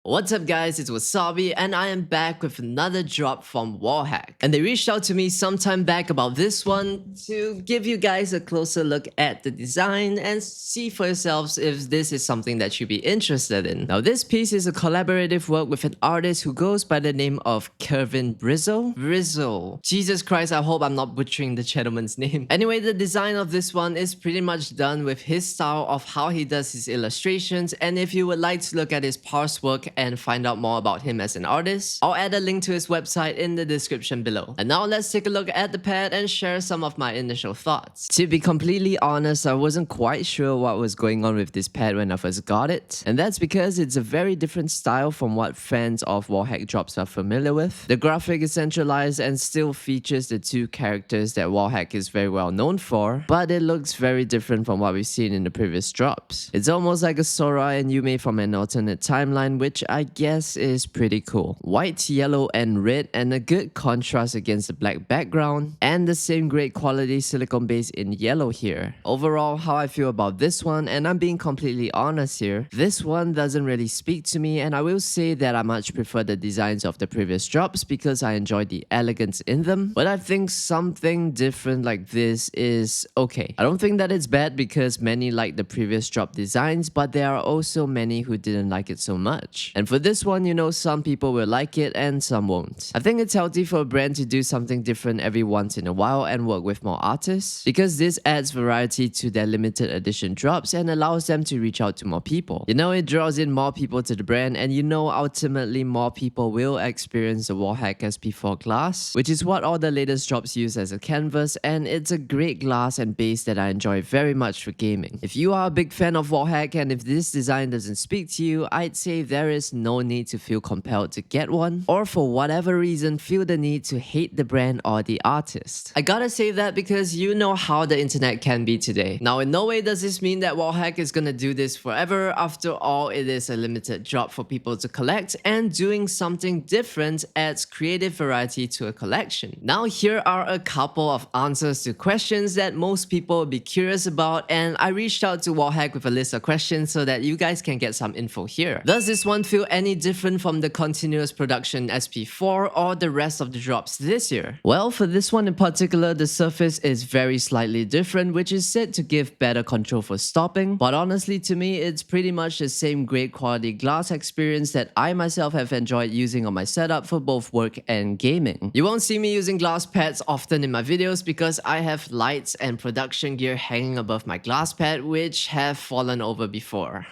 What's up guys, it's Wasabi and I am back with another drop from WALLHACK. And they reached out to me sometime back about this one to give you guys a closer look at the design and see for yourselves if this is something that you'd be interested in. Now this piece is a collaborative work with an artist who goes by the name of Brisseaux. Jesus Christ, I hope I'm not butchering the gentleman's name. Anyway, the design of this one is pretty much done with his style of how he does his illustrations, and if you would like to look at his past work and find out more about him as an artist, I'll add a link to his website in the description below. And now let's take a look at the pad and share some of my initial thoughts. To be completely honest, I wasn't quite sure what was going on with this pad when I first got it, and that's because it's a very different style from what fans of WALLHACK drops are familiar with. The graphic is centralized and still features the two characters that WALLHACK is very well known for, but it looks very different from what we've seen in the previous drops. It's almost like a Sora and Yume from an alternate timeline, which I guess is pretty cool. White, yellow and red, and a good contrast against the black background, and the same great quality silicone base in yellow here. Overall, how I feel about this one, and I'm being completely honest here, this one doesn't really speak to me, and I will say that I much prefer the designs of the previous drops because I enjoy the elegance in them, but I think something different like this is okay. I don't think that it's bad because many like the previous drop designs, but there are also many who didn't like it so much. And for this one, you know, some people will like it and some won't. I think it's healthy for a brand to do something different every once in a while and work with more artists, because this adds variety to their limited edition drops and allows them to reach out to more people. You know, it draws in more people to the brand, and you know, ultimately more people will experience the WALLHACK SP4 glass, which is what all the latest drops use as a canvas, and it's a great glass and base that I enjoy very much for gaming. If you are a big fan of WALLHACK and if this design doesn't speak to you, I'd say there is no need to feel compelled to get one, or for whatever reason feel the need to hate the brand or the artist. I gotta say that because you know how the internet can be today. Now in no way does this mean that WALLHACK is gonna do this forever. After all, it is a limited drop for people to collect, and doing something different adds creative variety to a collection. Now here are a couple of answers to questions that most people would be curious about, and I reached out to WALLHACK with a list of questions so that you guys can get some info here. Does this one feel any different from the continuous production SP4 or the rest of the drops this year? Well, for this one in particular, the surface is very slightly different, which is said to give better control for stopping, but honestly to me it's pretty much the same great quality glass experience that I myself have enjoyed using on my setup for both work and gaming. You won't see me using glass pads often in my videos because I have lights and production gear hanging above my glass pad which have fallen over before.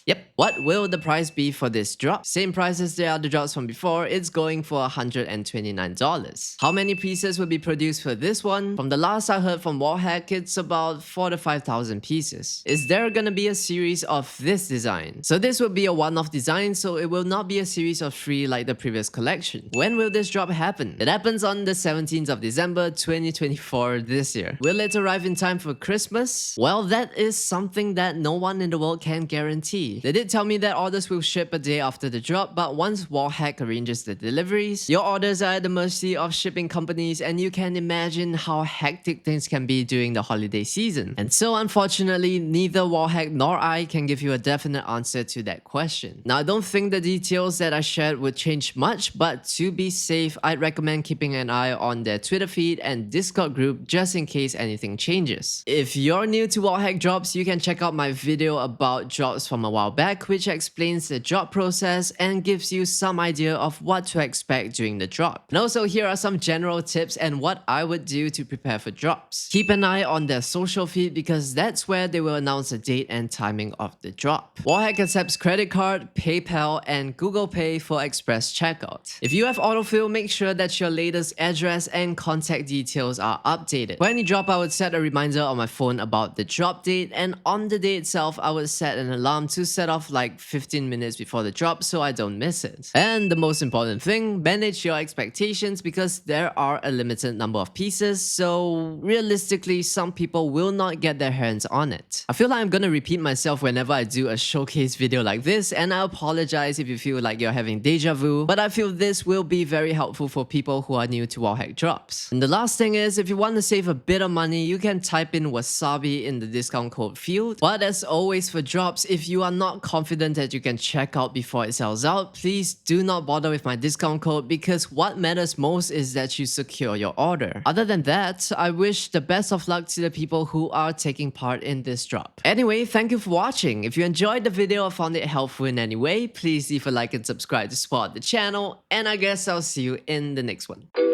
Yep. What will the price be for this drop? Same price as the other drops from before, it's going for $129. How many pieces will be produced for this one? From the last I heard from WALLHACK, it's about 4,000 to 5,000 pieces. Is there gonna be a series of this design? So this will be a one-off design, so it will not be a series of 3 like the previous collection. When will this drop happen? It happens on the 17th of December 2024 this year. Will it arrive in time for Christmas? Well, that is something that no one in the world can guarantee. They did tell me that orders will ship a day after the drop, but once WALLHACK arranges the deliveries, your orders are at the mercy of shipping companies, and you can imagine how hectic things can be during the holiday season. And so unfortunately, neither WALLHACK nor I can give you a definite answer to that question. Now I don't think the details that I shared would change much, but to be safe, I'd recommend keeping an eye on their Twitter feed and Discord group just in case anything changes. If you're new to WALLHACK drops, you can check out my video about drops from a while back, which explains the drop process and gives you some idea of what to expect during the drop. And also here are some general tips and what I would do to prepare for drops. Keep an eye on their social feed because that's where they will announce the date and timing of the drop. WALLHACK accepts credit card, PayPal, and Google Pay for express checkout. If you have autofill, make sure that your latest address and contact details are updated. For any drop, I would set a reminder on my phone about the drop date, and on the day itself, I would set an alarm to set off like 15 minutes before the drop so I don't miss it. And the most important thing, manage your expectations because there are a limited number of pieces, so realistically some people will not get their hands on it. I feel like I'm gonna repeat myself whenever I do a showcase video like this, and I apologize if you feel like you're having deja vu, but I feel this will be very helpful for people who are new to WALLHACK drops. And the last thing is, if you want to save a bit of money, you can type in Wasabi in the discount code field. But as always for drops, if you are not confident that you can check out before it sells out, please do not bother with my discount code because what matters most is that you secure your order. Other than that, I wish the best of luck to the people who are taking part in this drop. Anyway, thank you for watching. If you enjoyed the video or found it helpful in any way, please leave a like and subscribe to support the channel, and I guess I'll see you in the next one.